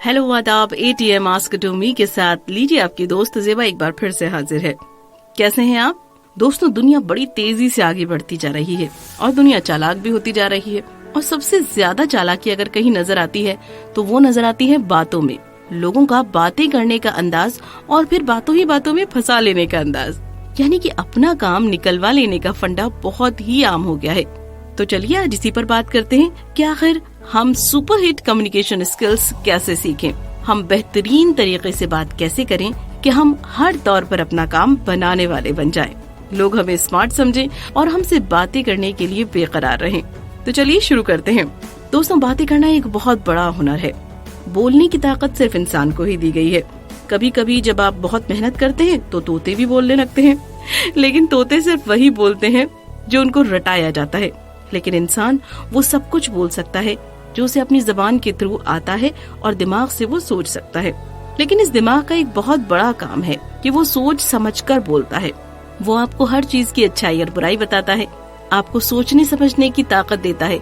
Hello आदाब, ATM ask to me के साथ लीजिए आपकी दोस्त ज़ेबा एक बार फिर से हाजिर है। कैसे हैं आप दोस्तों? दुनिया बड़ी तेजी से आगे बढ़ती जा रही है और दुनिया चालाक भी होती जा रही है। और सबसे ज्यादा चालाकी अगर कहीं नजर आती है तो वो नजर आती है बातों में। लोगों का बातें करने का अंदाज और फिर बातों ही बातों में फंसा लेने का अंदाज, यानी कि अपना काम निकलवा लेने का फंडा बहुत ही आम हो गया है। तो चलिए आज इसी पर बात करते हैं कि आखिर हम सुपरहिट कम्युनिकेशन स्किल्स कैसे सीखें, हम बेहतरीन तरीके से बात कैसे करें कि हम हर तौर पर अपना काम बनाने वाले बन जाएं, लोग हमें स्मार्ट समझें और हमसे बातें करने के लिए बेकरार रहें। तो चलिए शुरू करते हैं। दोस्तों, बातें करना एक बहुत बड़ा हुनर है। बोलने की ताकत सिर्फ इंसान को ही दी गई है। कभी कभी जब आप बहुत मेहनत करते हैं तो तोते भी बोलने लगते हैं, लेकिन तोते सिर्फ वही बोलते हैं जो उनको रटाया जाता है। लेकिन इंसान वो सब कुछ बोल सकता है जो उसे अपनी जबान के थ्रू आता है और दिमाग से वो सोच सकता है। लेकिन इस दिमाग का एक बहुत बड़ा काम है कि वो सोच समझकर बोलता है। वो आपको हर चीज की अच्छाई और बुराई बताता है, आपको सोचने समझने की ताकत देता है।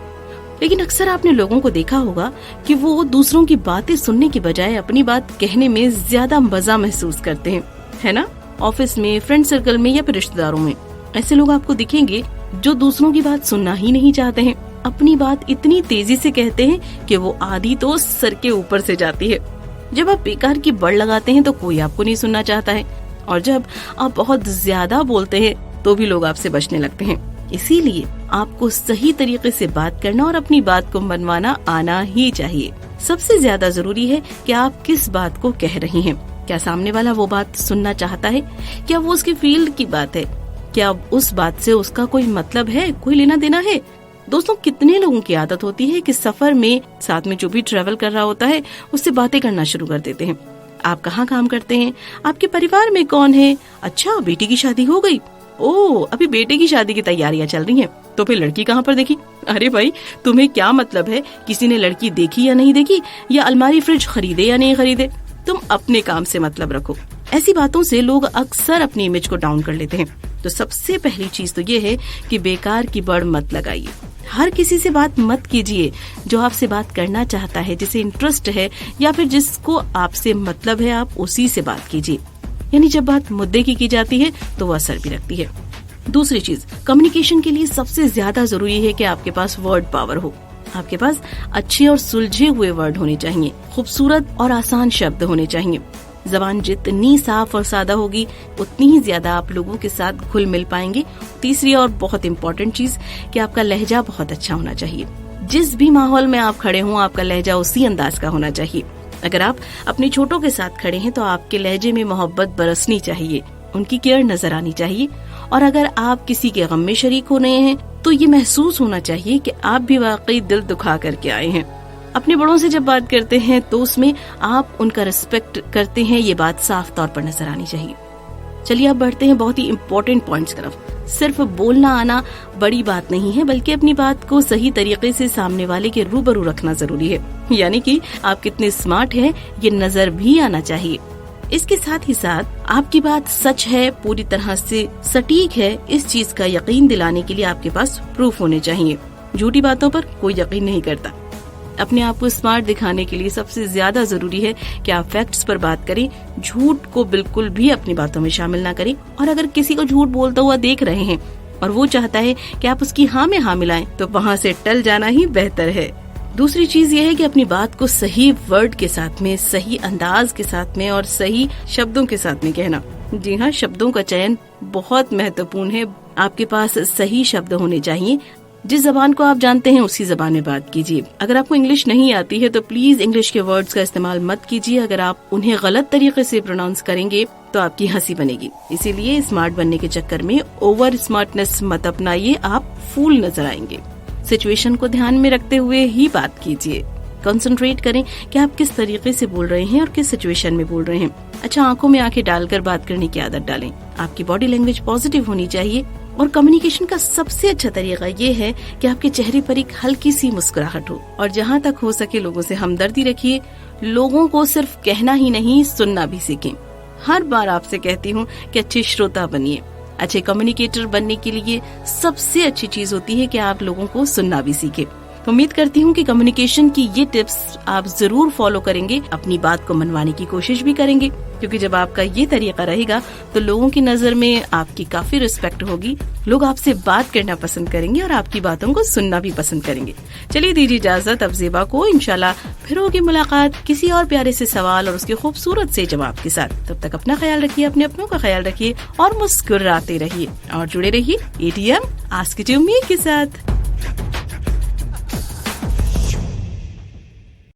लेकिन अक्सर आपने लोगों को देखा होगा कि वो दूसरों की बातें सुनने की बजाय अपनी बात कहने में ज्यादा मजा महसूस करते हैं, है ना? ऑफिस में, फ्रेंड सर्कल में या फिर रिश्तेदारों में ऐसे लोग आपको दिखेंगे जो दूसरों की बात सुनना ही नहीं चाहते हैं। अपनी बात इतनी तेजी से कहते हैं कि वो आधी तो सर के ऊपर से जाती है। जब आप बेकार की बड़ लगाते हैं तो कोई आपको नहीं सुनना चाहता है, और जब आप बहुत ज्यादा बोलते हैं तो भी लोग आपसे बचने लगते हैं। इसीलिए आपको सही तरीके से बात करना और अपनी बात को मनवाना आना ही चाहिए। सबसे ज्यादा जरूरी है कि आप किस बात को कह रही हैं। क्या सामने वाला वो बात सुनना चाहता है? क्या वो उसके फील्ड की बात है? क्या उस बात से उसका कोई मतलब है, कोई लेना देना है? दोस्तों, कितने लोगों की आदत होती है कि सफर में साथ में जो भी ट्रेवल कर रहा होता है उससे बातें करना शुरू कर देते हैं। आप कहाँ काम करते हैं? आपके परिवार में कौन है? अच्छा, बेटी की शादी हो गई? ओह, अभी बेटे की शादी की तैयारियां चल रही हैं। तो फिर लड़की कहाँ पर देखी? अरे भाई, तुम्हें क्या मतलब है किसी ने लड़की देखी या नहीं देखी, या अलमारी फ्रिज खरीदे या नहीं खरीदे? तुम अपने काम से मतलब रखो। ऐसी बातों से लोग अक्सर अपनी इमेज को डाउन कर लेते हैं। तो सबसे पहली चीज तो ये है कि बेकार की बड़ मत लगाइए। हर किसी से बात मत कीजिए जो आपसे बात करना चाहता है, जिसे इंटरेस्ट है या फिर जिसको आपसे मतलब है, आप उसी से बात कीजिए। यानी जब बात मुद्दे की जाती है तो वो असर भी रखती है। दूसरी चीज, कम्युनिकेशन के लिए सबसे ज्यादा जरूरी है कि आपके पास वर्ड पावर हो। आपके पास अच्छे और सुलझे हुए वर्ड होने चाहिए, खूबसूरत और आसान शब्द होने चाहिए। जबान जितनी साफ और सादा होगी उतनी ही ज्यादा आप लोगों के साथ घुल मिल पाएंगे। तीसरी और बहुत इम्पोर्टेंट चीज कि आपका लहजा बहुत अच्छा होना चाहिए। जिस भी माहौल में आप खड़े हों, आपका लहजा उसी अंदाज का होना चाहिए। अगर आप अपने छोटों के साथ खड़े हैं तो आपके लहजे में मोहब्बत बरसनी चाहिए, उनकी केयर नजर आनी चाहिए। और अगर आप किसी के गम में शरीक हो रहे हैं तो ये महसूस होना चाहिए कि आप भी वाकई दिल दुखा करके आए हैं। अपने बड़ों से जब बात करते हैं तो उसमें आप उनका रिस्पेक्ट करते हैं, ये बात साफ तौर पर नजर आनी चाहिए। चलिए अब बढ़ते हैं बहुत ही इम्पोर्टेंट पॉइंट्स तरफ। सिर्फ बोलना आना बड़ी बात नहीं है, बल्कि अपनी बात को सही तरीके से सामने वाले के रूबरू रखना जरूरी है। यानी कि आप कितने स्मार्ट हैं ये नजर भी आना चाहिए। इसके साथ ही साथ आपकी बात सच है, पूरी तरह से सटीक है, इस चीज का यकीन दिलाने के लिए आपके पास प्रूफ होने चाहिए। झूठी बातों पर कोई यकीन नहीं करता। अपने आप को स्मार्ट दिखाने के लिए सबसे ज्यादा जरूरी है कि आप फैक्ट्स पर बात करें, झूठ को बिल्कुल भी अपनी बातों में शामिल ना करें। और अगर किसी को झूठ बोलता हुआ देख रहे हैं और वो चाहता है कि आप उसकी हाँ में हाँ मिलाएं, तो वहाँ से टल जाना ही बेहतर है। दूसरी चीज ये है कि अपनी बात को सही वर्ड के साथ में, सही अंदाज के साथ में और सही शब्दों के साथ में कहना। जी हाँ, शब्दों का चयन बहुत महत्वपूर्ण है। आपके पास सही शब्द होने चाहिए। जिस जबान को आप जानते हैं उसी जबान में बात कीजिए। अगर आपको इंग्लिश नहीं आती है तो प्लीज इंग्लिश के वर्ड्स का इस्तेमाल मत कीजिए। अगर आप उन्हें गलत तरीके से प्रोनाउंस करेंगे तो आपकी हंसी बनेगी। इसीलिए स्मार्ट बनने के चक्कर में ओवर स्मार्टनेस मत अपनाइए, आप फूल नजर आएंगे। सिचुएशन को ध्यान में रखते हुए ही बात कीजिए। कंसंट्रेट करें कि आप किस तरीके से बोल रहे हैं और किस सिचुएशन में बोल रहे हैं। अच्छा, आंखों में आंखें डालकर बात करने की आदत डालें। आपकी बॉडी लैंग्वेज पॉजिटिव होनी चाहिए। और कम्युनिकेशन का सबसे अच्छा तरीका ये है कि आपके चेहरे पर एक हल्की सी मुस्कुराहट हो। और जहाँ तक हो सके लोगों से हमदर्दी रखिए। लोगों को सिर्फ कहना ही नहीं, सुनना भी सीखें। हर बार आपसे कहती हूँ कि अच्छे श्रोता बनिए। अच्छे कम्युनिकेटर बनने के लिए सबसे अच्छी चीज होती है कि आप लोगों को सुनना भी सीखें। तो उम्मीद करती हूँ कि कम्युनिकेशन की ये टिप्स आप जरूर फॉलो करेंगे, अपनी बात को मनवाने की कोशिश भी करेंगे, क्योंकि जब आपका ये तरीका रहेगा तो लोगों की नजर में आपकी काफी रिस्पेक्ट होगी, लोग आपसे बात करना पसंद करेंगे और आपकी बातों को सुनना भी पसंद करेंगे। चलिए दीजिए इजाजत अब ज़ेबा को, इंशाल्लाह फिर होगी मुलाकात किसी और प्यारे से सवाल और उसके खूबसूरत से जवाब के साथ। तब तक अपना ख्याल रखिए, अपने अपनों का ख्याल रखिए और मुस्कुराते रहिए और जुड़े रहिए ATM ask it to me के साथ।